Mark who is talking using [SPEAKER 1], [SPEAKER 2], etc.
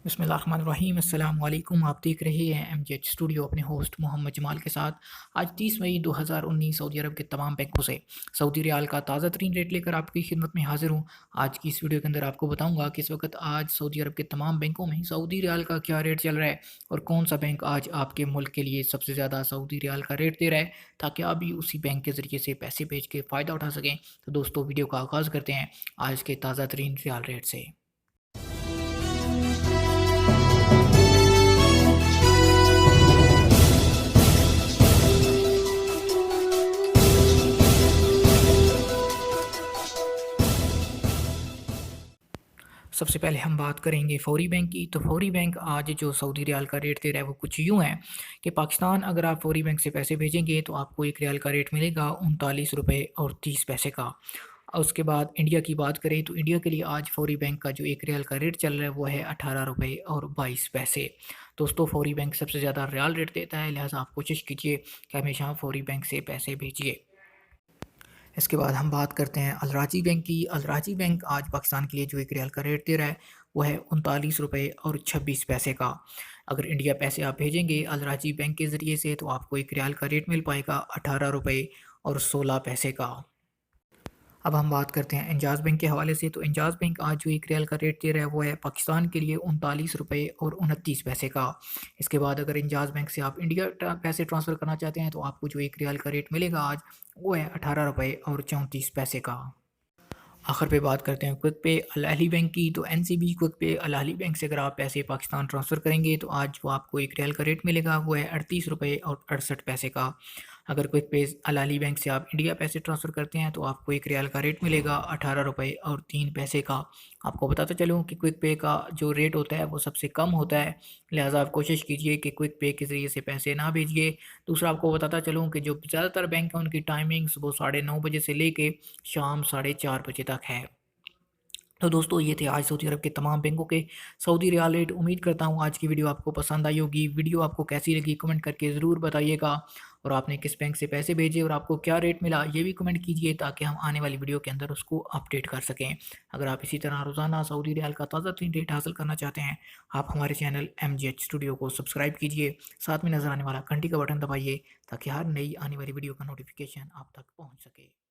[SPEAKER 1] बिस्मिल्लाहिर्रहमानिर्रहीम अस्सलाम वालेकुम। आप देख रहे हैं एमजेएच स्टूडियो अपने होस्ट मोहम्मद जमाल के साथ। आज 30 मई 2019 सऊदी अरब के तमाम बैंकों से सऊदी रियाल का ताज़ा तरीन रेट लेकर आपकी खिदमत में हाजिर हूँ। आज की इस वीडियो के अंदर आपको बताऊंगा कि इस वक्त आज सऊदी अरब के तमाम बैंकों में सऊदी रियाल का क्या रेट चल रहा है और कौन सा बैंक आज आपके मुल्क के लिए सबसे ज़्यादा सऊदी रियाल का रेट दे रहा है, ताकि आप भी उसी बैंक के ज़रिए से पैसे भेज के फ़ायदा उठा सकें। तो दोस्तों, वीडियो का आगाज़ करते हैं आज के ताज़ा तरीन रियाल रेट से। सबसे पहले हम बात करेंगे फौरी बैंक की। तो फौरी बैंक आज जो सऊदी रियाल का रेट दे रहा है वो कुछ यूँ है कि पाकिस्तान अगर आप फौरी बैंक से पैसे भेजेंगे तो आपको 1 रियाल का रेट मिलेगा 39 रुपये और 30 पैसे का। और उसके बाद इंडिया की बात करें तो इंडिया के लिए आज फौरी बैंक का जो 1 रियाल का रेट चल रहा है वो है 18 रुपये और 22 पैसे। दोस्तों, फौरी बैंक सबसे ज़्यादा रियाल रेट देता है, लिहाजा आप कोशिश कीजिए कि हमेशा फौरी बैंक से पैसे भेजिए। इसके बाद हम बात करते हैं अलराजी बैंक की। अलराजी बैंक आज पाकिस्तान के लिए जो 1 रियाल का रेट दे रहा है वो है 39 रुपये और 26 पैसे का। अगर इंडिया पैसे आप भेजेंगे अलराजी बैंक के ज़रिए से तो आपको 1 रियाल का रेट मिल पाएगा 18 रुपये और 16 पैसे का। अब हम बात करते हैं इंजाज़ बैंक के हवाले से। तो इंजाज़ बैंक आज जो 1 रियाल का रेट दे रहा है वो है पाकिस्तान के लिए 39 रुपये और 29 पैसे का। इसके बाद अगर इंजाज़ बैंक से आप इंडिया पैसे ट्रांसफ़र करना चाहते हैं तो आपको जो 1 रियाल का रेट मिलेगा आज वो है 18 रुपये और 34 पैसे का। आखिर पे बात करते हैं क्विक पे अल अहली बैंक की। तो एनसीबी क्विक पे अल अहली बैंक से अगर आप पैसे पाकिस्तान ट्रांसफ़र करेंगे तो आज जो आपको 1 रियाल का रेट मिलेगा वो है 38 रुपये और 68 पैसे का। अगर क्विक पे अल अहली बैंक से आप इंडिया पैसे ट्रांसफ़र करते हैं तो आपको 1 रियाल का रेट मिलेगा 18 रुपये और 3 पैसे का। आपको बताता चलूँ कि क्विक पे का जो रेट होता है वो सबसे कम होता है, लिहाजा आप कोशिश कीजिए कि क्विक पे के ज़रिए से पैसे ना भेजिए। दूसरा, आपको बताता चलूँ कि जो ज़्यादातर बैंक हैं उनकी टाइमिंग्स वो 9:30 बजे से लेके शाम 4:30 बजे तक है। तो दोस्तों, ये थे आज सऊदी अरब के तमाम बैंकों के सऊदी रियाल रेट। उम्मीद करता हूँ आज की वीडियो आपको पसंद आई होगी। वीडियो आपको कैसी लगी कमेंट करके ज़रूर बताइएगा, और आपने किस बैंक से पैसे भेजे और आपको क्या रेट मिला ये भी कमेंट कीजिए, ताकि हम आने वाली वीडियो के अंदर उसको अपडेट कर सकें। अगर आप इसी तरह रोज़ाना सऊदी रियाल का ताज़ा तरीन रेट हासिल करना चाहते हैं, आप हमारे चैनल एमजेएच स्टूडियो को सब्सक्राइब कीजिए, साथ में नज़र आने वाला घंटी का बटन दबाइए, ताकि हर नई आने वाली वीडियो का नोटिफिकेशन आप तक पहुँच सके।